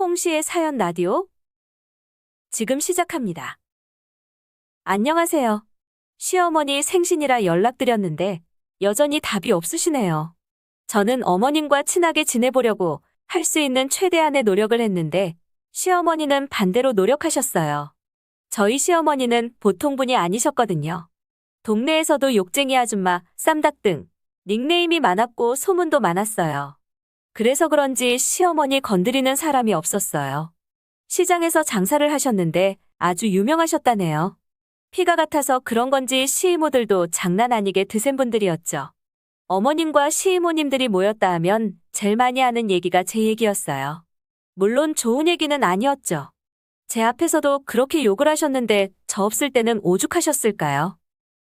홍시의 사연 라디오 지금 시작합니다. 안녕하세요. 시어머니 생신이라 연락드렸는데 여전히 답이 없으시네요. 저는 어머님과 친하게 지내보려고 할 수 있는 최대한의 노력을 했는데 시어머니는 반대로 노력하셨어요. 저희 시어머니는 보통 분이 아니셨거든요. 동네에서도 욕쟁이 아줌마, 쌈닭 등 닉네임이 많았고 소문도 많았어요. 그래서 그런지 시어머니 건드리는 사람이 없었어요. 시장에서 장사를 하셨는데 아주 유명하셨다네요. 피가 같아서 그런 건지 시이모들도 장난 아니게 드센 분들이었죠. 어머님과 시이모님들이 모였다 하면 제일 많이 하는 얘기가 제 얘기였어요. 물론 좋은 얘기는 아니었죠. 제 앞에서도 그렇게 욕을 하셨는데 저 없을 때는 오죽하셨을까요?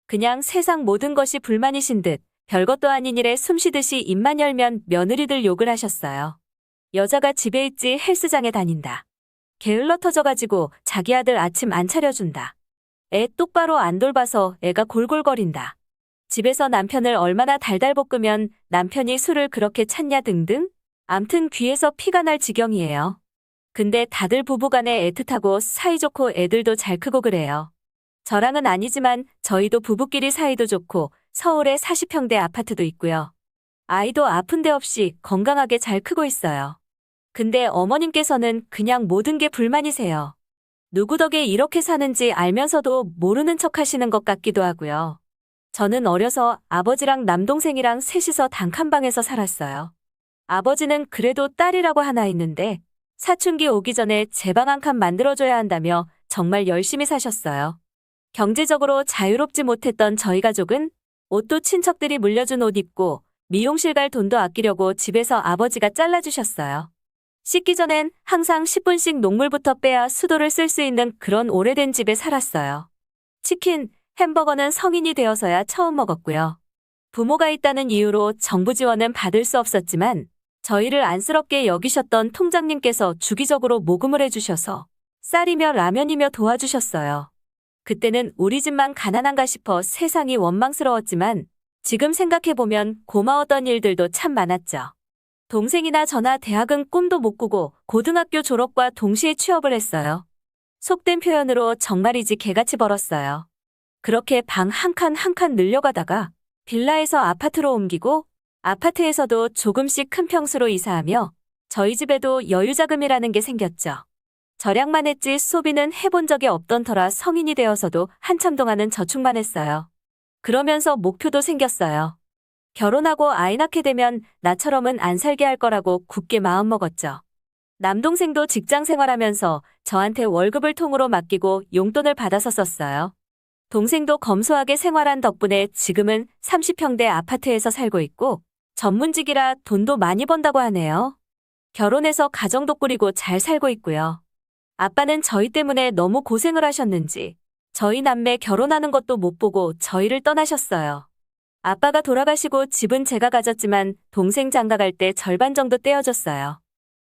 그냥 세상 모든 것이 불만이신 듯 별것도 아닌 일에 숨쉬듯이 입만 열면 며느리들 욕을 하셨어요. 여자가 집에 있지 헬스장에 다닌다. 게을러 터져가지고 자기 아들 아침 안 차려준다. 애 똑바로 안 돌봐서 애가 골골거린다. 집에서 남편을 얼마나 달달 볶으면 남편이 술을 그렇게 찾냐 등등? 암튼 귀에서 피가 날 지경이에요. 근데 다들 부부간에 애틋하고 사이좋고 애들도 잘 크고 그래요. 저랑은 아니지만 저희도 부부끼리 사이도 좋고 서울에 40평대 아파트도 있고요. 아이도 아픈 데 없이 건강하게 잘 크고 있어요. 근데 어머님께서는 그냥 모든 게 불만이세요. 누구 덕에 이렇게 사는지 알면서도 모르는 척 하시는 것 같기도 하고요. 저는 어려서 아버지랑 남동생이랑 셋이서 단칸방에서 살았어요. 아버지는 그래도 딸이라고 하나 있는데 사춘기 오기 전에 제 방 한 칸 만들어줘야 한다며 정말 열심히 사셨어요. 경제적으로 자유롭지 못했던 저희 가족은 옷도 친척들이 물려준 옷 입고 미용실 갈 돈도 아끼려고 집에서 아버지가 잘라주셨어요. 씻기 전엔 항상 10분씩 녹물부터 빼야 수도를 쓸 수 있는 그런 오래된 집에 살았어요. 치킨, 햄버거는 성인이 되어서야 처음 먹었고요. 부모가 있다는 이유로 정부 지원은 받을 수 없었지만 저희를 안쓰럽게 여기셨던 통장님께서 주기적으로 모금을 해주셔서 쌀이며 라면이며 도와주셨어요. 그때는 우리 집만 가난한가 싶어 세상이 원망스러웠지만 지금 생각해보면 고마웠던 일들도 참 많았죠. 동생이나 저나 대학은 꿈도 못 꾸고 고등학교 졸업과 동시에 취업을 했어요. 속된 표현으로 정말이지 개같이 벌었어요. 그렇게 방 한 칸 한 칸 늘려가다가 빌라에서 아파트로 옮기고 아파트에서도 조금씩 큰 평수로 이사하며 저희 집에도 여유자금이라는 게 생겼죠. 절약만 했지 소비는 해본 적이 없던 터라 성인이 되어서도 한참 동안은 저축만 했어요. 그러면서 목표도 생겼어요. 결혼하고 아이 낳게 되면 나처럼은 안 살게 할 거라고 굳게 마음먹었죠. 남동생도 직장 생활하면서 저한테 월급을 통으로 맡기고 용돈을 받아서 썼어요. 동생도 검소하게 생활한 덕분에 지금은 30평대 아파트에서 살고 있고 전문직이라 돈도 많이 번다고 하네요. 결혼해서 가정도 꾸리고 잘 살고 있고요. 아빠는 저희 때문에 너무 고생을 하셨는지 저희 남매 결혼하는 것도 못 보고 저희를 떠나셨어요. 아빠가 돌아가시고 집은 제가 가졌지만 동생 장가갈 때 절반 정도 떼어줬어요.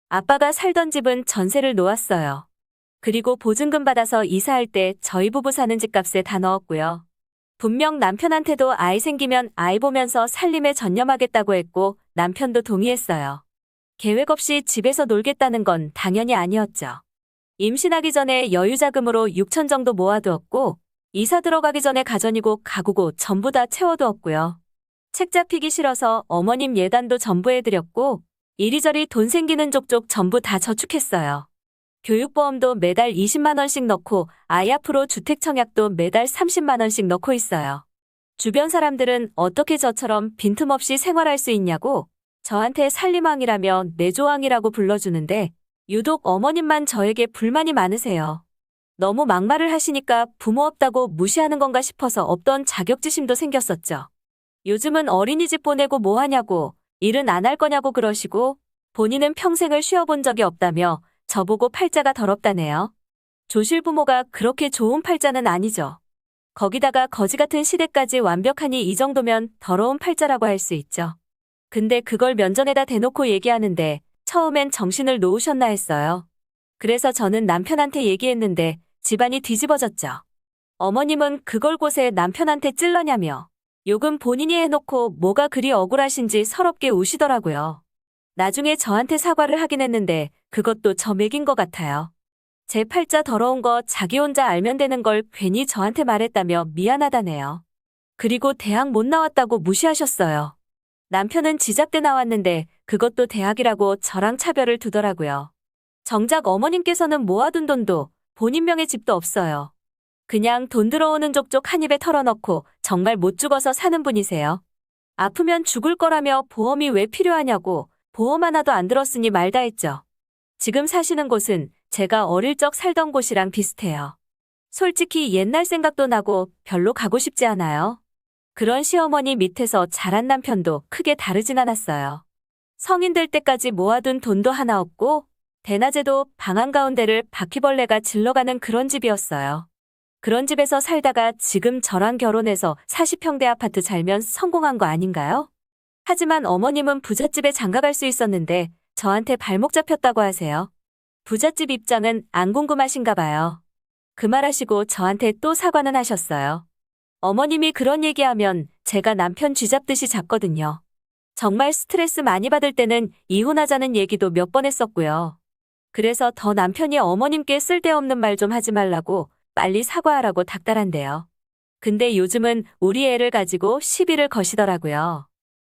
아빠가 살던 집은 전세를 놓았어요. 그리고 보증금 받아서 이사할 때 저희 부부 사는 집값에 다 넣었고요. 분명 남편한테도 아이 생기면 아이 보면서 살림에 전념하겠다고 했고 남편도 동의했어요. 계획 없이 집에서 놀겠다는 건 당연히 아니었죠. 임신하기 전에 여유자금으로 6천 정도 모아두었고 이사 들어가기 전에 가전이고 가구고 전부 다 채워두었고요. 책 잡히기 싫어서 어머님 예단도 전부 해드렸고 이리저리 돈 생기는 족족 전부 다 저축했어요. 교육보험도 매달 20만 원씩 넣고 아이 앞으로 주택청약도 매달 30만 원씩 넣고 있어요. 주변 사람들은 어떻게 저처럼 빈틈없이 생활할 수 있냐고 저한테 살림왕이라며 내조왕이라고 불러주는데 유독 어머님만 저에게 불만이 많으세요. 너무 막말을 하시니까 부모 없다고 무시하는 건가 싶어서 없던 자격지심도 생겼었죠. 요즘은 어린이집 보내고 뭐 하냐고 일은 안 할 거냐고 그러시고 본인은 평생을 쉬어본 적이 없다며 저보고 팔자가 더럽다네요. 조실부모가 그렇게 좋은 팔자는 아니죠. 거기다가 거지 같은 시댁까지 완벽하니 이 정도면 더러운 팔자라고 할 수 있죠. 근데 그걸 면전에다 대놓고 얘기하는데 처음엔 정신을 놓으셨나 했어요. 그래서 저는 남편한테 얘기했는데 집안이 뒤집어졌죠. 어머님은 그걸 곳에 남편한테 찔러냐며 욕은 본인이 해놓고 뭐가 그리 억울하신지 서럽게 우시더라고요. 나중에 저한테 사과를 하긴 했는데 그것도 저 맥인 것 같아요. 제 팔자 더러운 거 자기 혼자 알면 되는 걸 괜히 저한테 말했다며 미안하다네요. 그리고 대학 못 나왔다고 무시하셨어요. 남편은 지잡대 나왔는데 그것도 대학이라고 저랑 차별을 두더라고요. 정작 어머님께서는 모아둔 돈도 본인 명의 집도 없어요. 그냥 돈 들어오는 족족 한 입에 털어넣고 정말 못 죽어서 사는 분이세요. 아프면 죽을 거라며 보험이 왜 필요하냐고 보험 하나도 안 들었으니 말다 했죠. 지금 사시는 곳은 제가 어릴 적 살던 곳이랑 비슷해요. 솔직히 옛날 생각도 나고 별로 가고 싶지 않아요. 그런 시어머니 밑에서 자란 남편도 크게 다르진 않았어요. 성인 될 때까지 모아둔 돈도 하나 없고 대낮에도 방 한가운데를 바퀴벌레가 질러가는 그런 집이었어요. 그런 집에서 살다가 지금 저랑 결혼해서 40평대 아파트 살면 성공한 거 아닌가요? 하지만 어머님은 부잣집에 장가갈 수 있었는데 저한테 발목 잡혔다고 하세요. 부잣집 입장은 안 궁금하신가 봐요. 그 말하시고 저한테 또 사과는 하셨어요. 어머님이 그런 얘기하면 제가 남편 쥐잡듯이 잡거든요. 정말 스트레스 많이 받을 때는 이혼하자는 얘기도 몇 번 했었고요. 그래서 더 남편이 어머님께 쓸데없는 말 좀 하지 말라고 빨리 사과하라고 닥달한대요. 근데 요즘은 우리 애를 가지고 시비를 거시더라고요.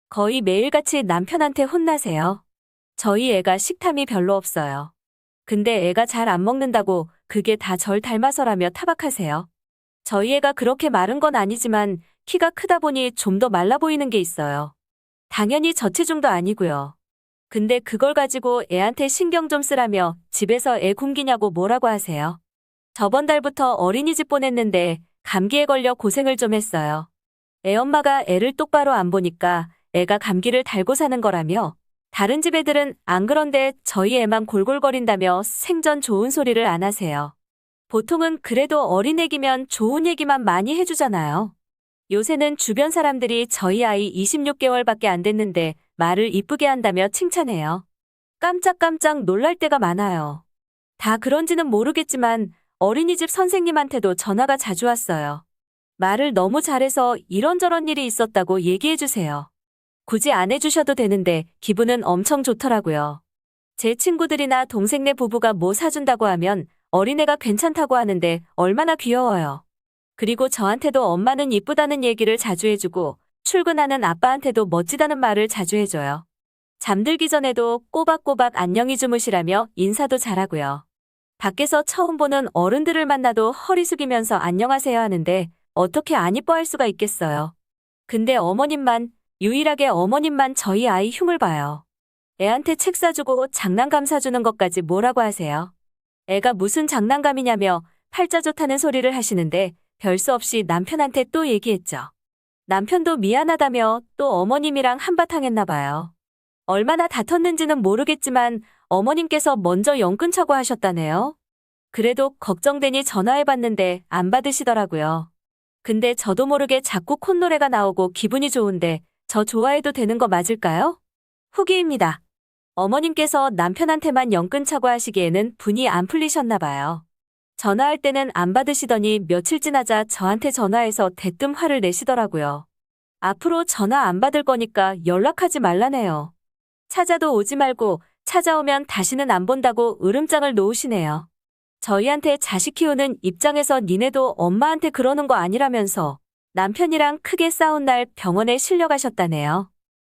거의 매일같이 남편한테 혼나세요. 저희 애가 식탐이 별로 없어요. 근데 애가 잘 안 먹는다고 그게 다 절 닮아서라며 타박하세요. 저희 애가 그렇게 마른 건 아니지만 키가 크다 보니 좀 더 말라 보이는 게 있어요. 당연히 저체중도 아니고요. 근데 그걸 가지고 애한테 신경 좀 쓰라며 집에서 애 굶기냐고 뭐라고 하세요. 저번 달부터 어린이집 보냈는데 감기에 걸려 고생을 좀 했어요. 애 엄마가 애를 똑바로 안 보니까 애가 감기를 달고 사는 거라며 다른 집 애들은 안 그런데 저희 애만 골골거린다며 생전 좋은 소리를 안 하세요. 보통은 그래도 어린애기면 좋은 얘기만 많이 해주잖아요. 요새는 주변 사람들이 저희 아이 26개월밖에 안 됐는데 말을 이쁘게 한다며 칭찬해요. 깜짝깜짝 놀랄 때가 많아요. 다 그런지는 모르겠지만 어린이집 선생님한테도 전화가 자주 왔어요. 말을 너무 잘해서 이런저런 일이 있었다고 얘기해주세요. 굳이 안 해주셔도 되는데 기분은 엄청 좋더라고요. 제 친구들이나 동생네 부부가 뭐 사준다고 하면 어린애가 괜찮다고 하는데 얼마나 귀여워요. 그리고 저한테도 엄마는 이쁘다는 얘기를 자주 해주고 출근하는 아빠한테도 멋지다는 말을 자주 해줘요. 잠들기 전에도 꼬박꼬박 안녕히 주무시라며 인사도 잘하고요. 밖에서 처음 보는 어른들을 만나도 허리 숙이면서 안녕하세요 하는데 어떻게 안 이뻐할 수가 있겠어요. 근데 유일하게 어머님만 저희 아이 흉을 봐요. 애한테 책 사주고 장난감 사주는 것까지 뭐라고 하세요. 애가 무슨 장난감이냐며 팔자 좋다는 소리를 하시는데 별 수 없이 남편한테 또 얘기했죠. 남편도 미안하다며 또 어머님이랑 한바탕 했나 봐요. 얼마나 다퉜는지는 모르겠지만 어머님께서 먼저 영 끊자고 하셨다네요. 그래도 걱정되니 전화해봤는데 안 받으시더라고요. 근데 저도 모르게 자꾸 콧노래가 나오고 기분이 좋은데 저 좋아해도 되는 거 맞을까요? 후기입니다. 어머님께서 남편한테만 영 끊자고 하시기에는 분이 안 풀리셨나 봐요. 전화할 때는 안 받으시더니 며칠 지나자 저한테 전화해서 대뜸 화를 내시더라고요. 앞으로 전화 안 받을 거니까 연락하지 말라네요. 찾아도 오지 말고 찾아오면 다시는 안 본다고 으름장을 놓으시네요. 저희한테 자식 키우는 입장에서 니네도 엄마한테 그러는 거 아니라면서 남편이랑 크게 싸운 날 병원에 실려가셨다네요.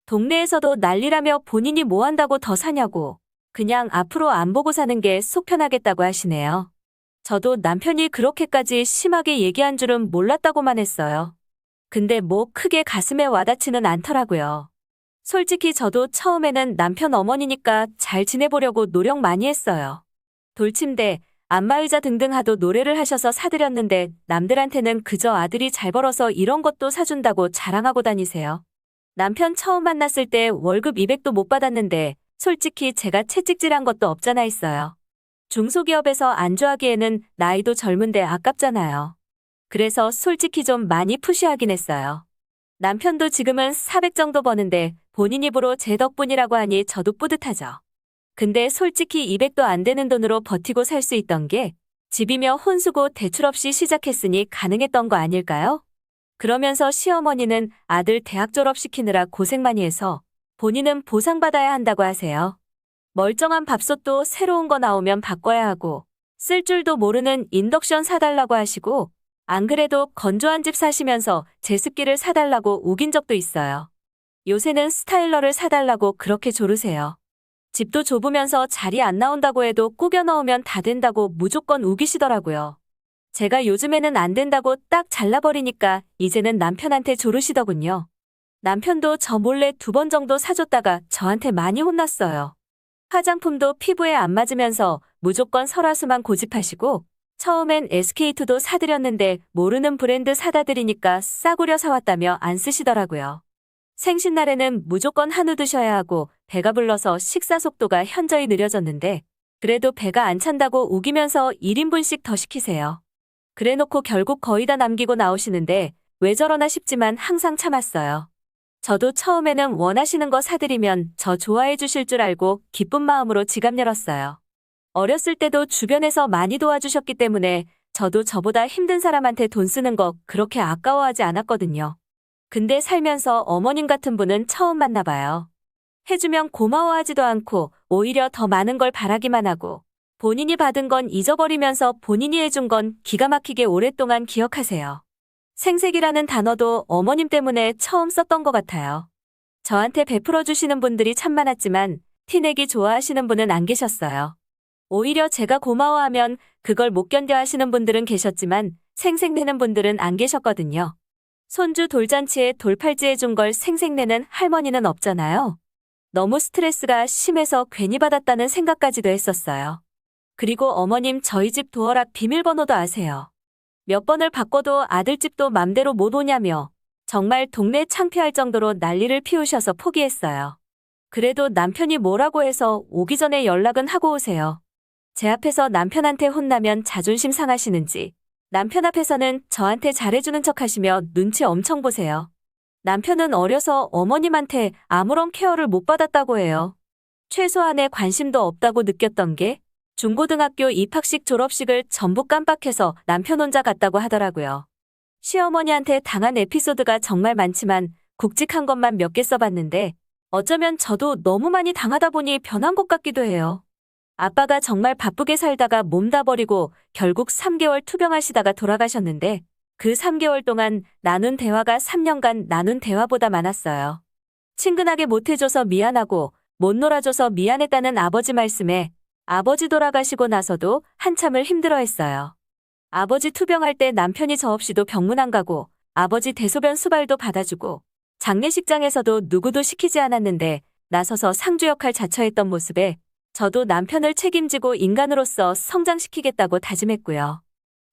동네에서도 난리라며 본인이 뭐 한다고 더 사냐고 그냥 앞으로 안 보고 사는 게 속 편하겠다고 하시네요. 저도 남편이 그렇게까지 심하게 얘기한 줄은 몰랐다고만 했어요. 근데 뭐 크게 가슴에 와닿지는 않더라고요. 솔직히 저도 처음에는 남편 어머니니까 잘 지내보려고 노력 많이 했어요. 돌침대, 안마의자 등등 하도 노래를 하셔서 사드렸는데 남들한테는 그저 아들이 잘 벌어서 이런 것도 사준다고 자랑하고 다니세요. 남편 처음 만났을 때 월급 200도 못 받았는데 솔직히 제가 채찍질한 것도 없잖아 했어요. 중소기업에서 안주하기에는 나이도 젊은데 아깝잖아요. 그래서 솔직히 좀 많이 푸시하긴 했어요. 남편도 지금은 400 정도 버는데 본인 입으로 제 덕분이라고 하니 저도 뿌듯하죠. 근데 솔직히 200도 안 되는 돈으로 버티고 살 수 있던 게 집이며 혼수고 대출 없이 시작했으니 가능했던 거 아닐까요? 그러면서 시어머니는 아들 대학 졸업시키느라 고생 많이 해서 본인은 보상받아야 한다고 하세요. 멀쩡한 밥솥도 새로운 거 나오면 바꿔야 하고, 쓸 줄도 모르는 인덕션 사달라고 하시고, 안 그래도 건조한 집 사시면서 제습기를 사달라고 우긴 적도 있어요. 요새는 스타일러를 사달라고 그렇게 조르세요. 집도 좁으면서 자리 안 나온다고 해도 꾸겨 넣으면 다 된다고 무조건 우기시더라고요. 제가 요즘에는 안 된다고 딱 잘라버리니까 이제는 남편한테 조르시더군요. 남편도 저 몰래 2번 정도 사줬다가 저한테 많이 혼났어요. 화장품도 피부에 안 맞으면서 무조건 설화수만 고집하시고, 처음엔 SK2도 사드렸는데 모르는 브랜드 사다 드리니까 싸구려 사왔다며 안 쓰시더라고요. 생신날에는 무조건 한우 드셔야 하고 배가 불러서 식사 속도가 현저히 느려졌는데, 그래도 배가 안 찬다고 우기면서 1인분씩 더 시키세요. 그래놓고 결국 거의 다 남기고 나오시는데 왜 저러나 싶지만 항상 참았어요. 저도 처음에는 원하시는 거 사드리면 저 좋아해 주실 줄 알고 기쁜 마음으로 지갑 열었어요. 어렸을 때도 주변에서 많이 도와주셨기 때문에 저도 저보다 힘든 사람한테 돈 쓰는 거 그렇게 아까워하지 않았거든요. 근데 살면서 어머님 같은 분은 처음 만나봐요. 해주면 고마워하지도 않고 오히려 더 많은 걸 바라기만 하고, 본인이 받은 건 잊어버리면서 본인이 해준 건 기가 막히게 오랫동안 기억하세요. 생색이라는 단어도 어머님 때문에 처음 썼던 것 같아요. 저한테 베풀어 주시는 분들이 참 많았지만 티내기 좋아하시는 분은 안 계셨어요. 오히려 제가 고마워하면 그걸 못 견뎌 하시는 분들은 계셨지만 생색내는 분들은 안 계셨거든요. 손주 돌잔치에 돌팔찌 해준 걸 생색내는 할머니는 없잖아요. 너무 스트레스가 심해서 괜히 받았다는 생각까지도 했었어요. 그리고 어머님 저희 집 도어락 비밀번호도 아세요. 몇 번을 바꿔도 아들집도 맘대로 못 오냐며 정말 동네 창피할 정도로 난리를 피우셔서 포기했어요. 그래도 남편이 뭐라고 해서 오기 전에 연락은 하고 오세요. 제 앞에서 남편한테 혼나면 자존심 상하시는지 남편 앞에서는 저한테 잘해주는 척 하시며 눈치 엄청 보세요. 남편은 어려서 어머님한테 아무런 케어를 못 받았다고 해요. 최소한의 관심도 없다고 느꼈던 게 중고등학교 입학식 졸업식을 전부 깜빡해서 남편 혼자 갔다고 하더라고요. 시어머니한테 당한 에피소드가 정말 많지만 굵직한 것만 몇 개 써봤는데 어쩌면 저도 너무 많이 당하다 보니 변한 것 같기도 해요. 아빠가 정말 바쁘게 살다가 몸 다 버리고 결국 3개월 투병하시다가 돌아가셨는데 그 3개월 동안 나눈 대화가 3년간 나눈 대화보다 많았어요. 친근하게 못해줘서 미안하고 못 놀아줘서 미안했다는 아버지 말씀에 아버지 돌아가시고 나서도 한참을 힘들어했어요. 아버지 투병할 때 남편이 저 없이도 병문 안 가고 아버지 대소변 수발도 받아주고 장례식장에서도 누구도 시키지 않았는데 나서서 상주 역할 자처했던 모습에 저도 남편을 책임지고 인간으로서 성장시키겠다고 다짐했고요.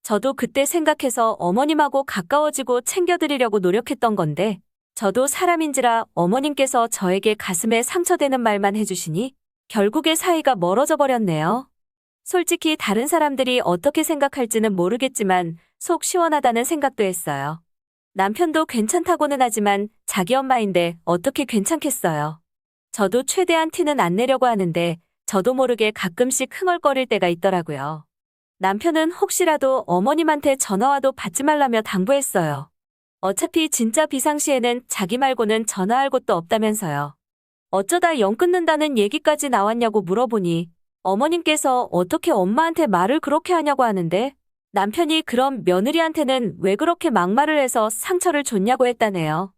저도 그때 생각해서 어머님하고 가까워지고 챙겨드리려고 노력했던 건데 저도 사람인지라 어머님께서 저에게 가슴에 상처되는 말만 해주시니 결국에 사이가 멀어져 버렸네요. 솔직히 다른 사람들이 어떻게 생각할지는 모르겠지만 속 시원하다는 생각도 했어요. 남편도 괜찮다고는 하지만 자기 엄마인데 어떻게 괜찮겠어요. 저도 최대한 티는 안 내려고 하는데 저도 모르게 가끔씩 흥얼거릴 때가 있더라고요. 남편은 혹시라도 어머님한테 전화와도 받지 말라며 당부했어요. 어차피 진짜 비상시에는 자기 말고는 전화할 곳도 없다면서요. 어쩌다 영 끊는다는 얘기까지 나왔냐고 물어보니 어머님께서 어떻게 엄마한테 말을 그렇게 하냐고 하는데 남편이 그럼 며느리한테는 왜 그렇게 막말을 해서 상처를 줬냐고 했다네요.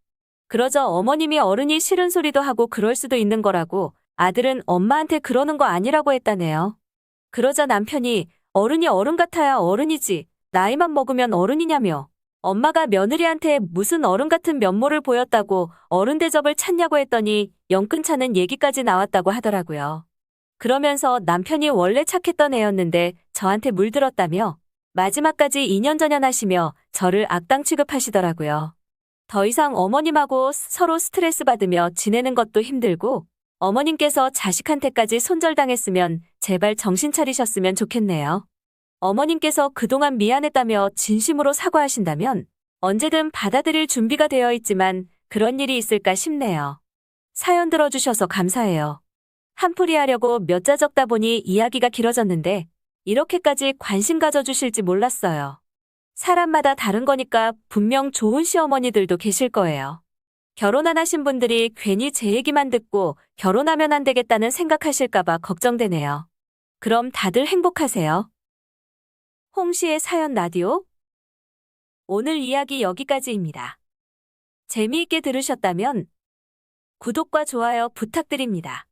그러자 어머님이 어른이 싫은 소리도 하고 그럴 수도 있는 거라고 아들은 엄마한테 그러는 거 아니라고 했다네요. 그러자 남편이 어른이 어른 같아야 어른이지 나이만 먹으면 어른이냐며 엄마가 며느리한테 무슨 어른 같은 면모를 보였다고 어른 대접을 찾냐고 했더니 영 끊자는 얘기까지 나왔다고 하더라고요. 그러면서 남편이 원래 착했던 애였는데 저한테 물들었다며 마지막까지 인연전연하시며 저를 악당 취급하시더라고요. 더 이상 어머님하고 서로 스트레스 받으며 지내는 것도 힘들고 어머님께서 자식한테까지 손절당했으면 제발 정신 차리셨으면 좋겠네요. 어머님께서 그동안 미안했다며 진심으로 사과하신다면 언제든 받아들일 준비가 되어 있지만 그런 일이 있을까 싶네요. 사연 들어주셔서 감사해요. 한풀이 하려고 몇 자 적다 보니 이야기가 길어졌는데 이렇게까지 관심 가져주실지 몰랐어요. 사람마다 다른 거니까 분명 좋은 시어머니들도 계실 거예요. 결혼 안 하신 분들이 괜히 제 얘기만 듣고 결혼하면 안 되겠다는 생각하실까봐 걱정되네요. 그럼 다들 행복하세요. 홍시의 사연 라디오. 오늘 이야기 여기까지입니다. 재미있게 들으셨다면 구독과 좋아요 부탁드립니다.